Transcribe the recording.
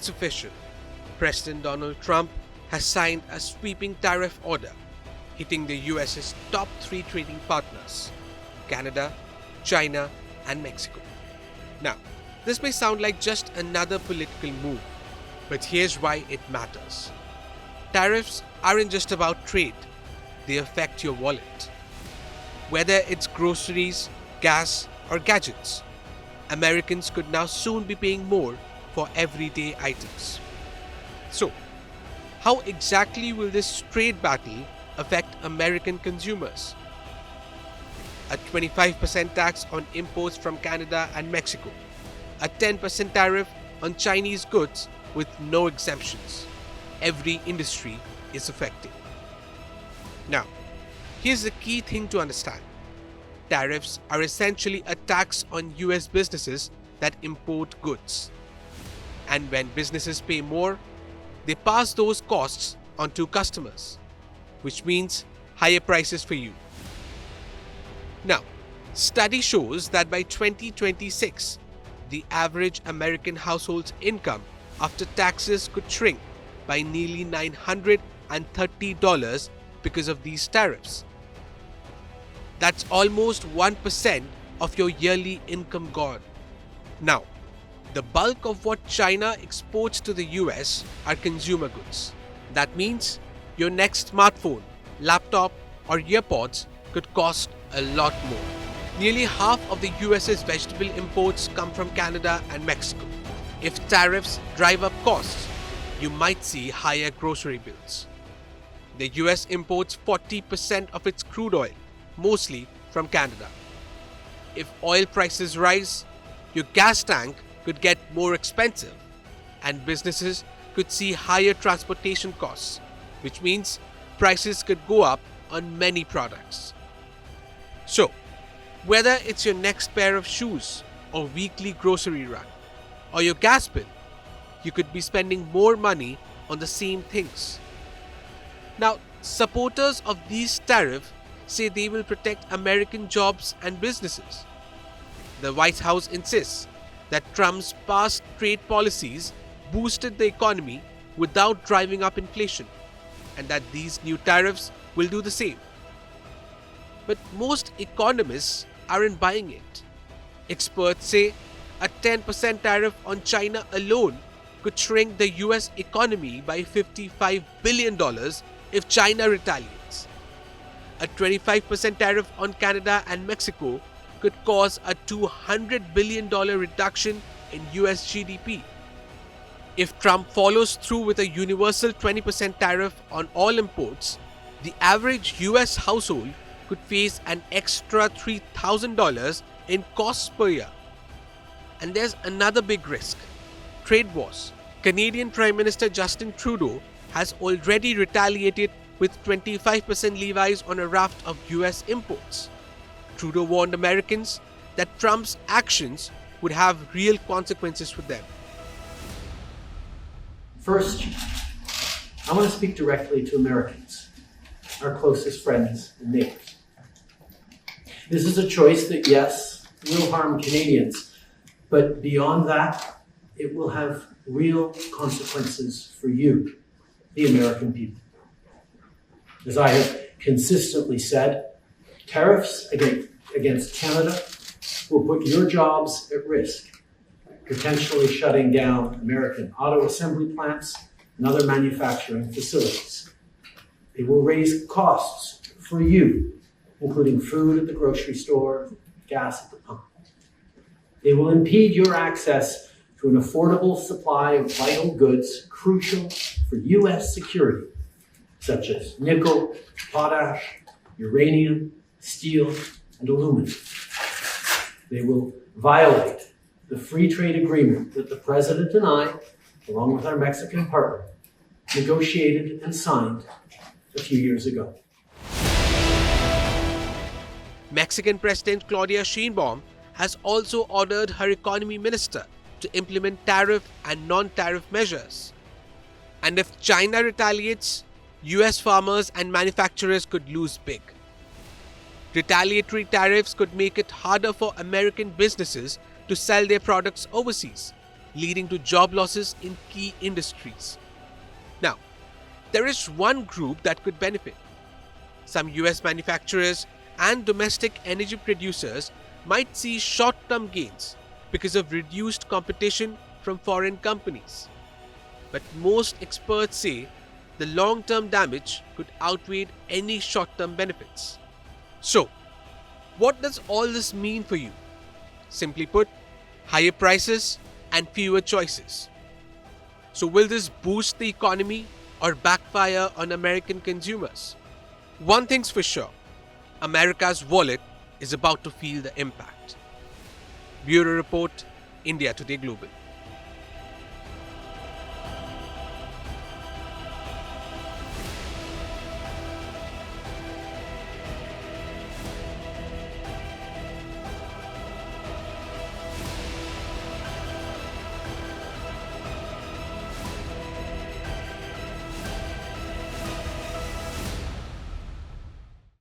It's official. President Donald Trump has signed a sweeping tariff order, hitting the US's top 3 trading partners: Canada, China, and Mexico. Now, this may sound like just another political move, but here's why it matters. Tariffs aren't just about trade, they affect your wallet. Whether it's groceries, gas, or gadgets, Americans could now soon be paying more for everyday items. So, how exactly will this trade battle affect American consumers? A 25% tax on imports from Canada and Mexico, a 10% tariff on Chinese goods with no exemptions. Every industry is affected. Now, here's the key thing to understand. Tariffs are essentially a tax on US businesses that import goods. And when businesses pay more, they pass those costs on to customers, which means higher prices for you. Now, study shows that by 2026, the average American household's income after taxes could shrink by nearly $930 because of these tariffs. That's almost 1% of your yearly income gone. Now, the bulk of what China exports to the US are consumer goods. That means your next smartphone, laptop, or earpods could cost a lot more. Nearly half of the US's vegetable imports come from Canada and Mexico. If tariffs drive up costs, you might see higher grocery bills. The US imports 40% of its crude oil, mostly from Canada. If oil prices rise, your gas tank could get more expensive, and businesses could see higher transportation costs, which means prices could go up on many products. So, whether it's your next pair of shoes or weekly grocery run or your gas bill, you could be spending more money on the same things. Now, supporters of these tariffs say they will protect American jobs and businesses. The White House insists that Trump's past trade policies boosted the economy without driving up inflation, and that these new tariffs will do the same. But most economists aren't buying it. Experts say a 10% tariff on China alone could shrink the US economy by $55 billion if China retaliates. A 25% tariff on Canada and Mexico could cause a $200 billion reduction in US GDP. If Trump follows through with a universal 20% tariff on all imports, the average US household could face an extra $3,000 in costs per year. And there's another big risk: trade wars. Canadian Prime Minister Justin Trudeau has already retaliated with 25% levies on a raft of US imports. Trudeau warned Americans that Trump's actions would have real consequences for them. First, I want to speak directly to Americans, our closest friends and neighbors. This is a choice that, yes, will harm Canadians, but beyond that, it will have real consequences for you, the American people. As I have consistently said, tariffs against Canada will put your jobs at risk, potentially shutting down American auto assembly plants and other manufacturing facilities. They will raise costs for you, including food at the grocery store, gas at the pump. They will impede your access to an affordable supply of vital goods crucial for U.S. security, such as nickel, potash, uranium, steel, and aluminum. They will violate the free trade agreement that the President and I, along with our Mexican partner, negotiated and signed a few years ago. Mexican President Claudia Sheinbaum has also ordered her economy minister to implement tariff and non-tariff measures. And if China retaliates, US farmers and manufacturers could lose big. Retaliatory tariffs could make it harder for American businesses to sell their products overseas, leading to job losses in key industries. Now, there is one group that could benefit. Some US manufacturers and domestic energy producers might see short-term gains because of reduced competition from foreign companies. But most experts say the long-term damage could outweigh any short-term benefits. So, what does all this mean for you? Simply put, higher prices and fewer choices. So will this boost the economy or backfire on American consumers? One thing's for sure, America's wallet is about to feel the impact. Bureau Report, India Today Global.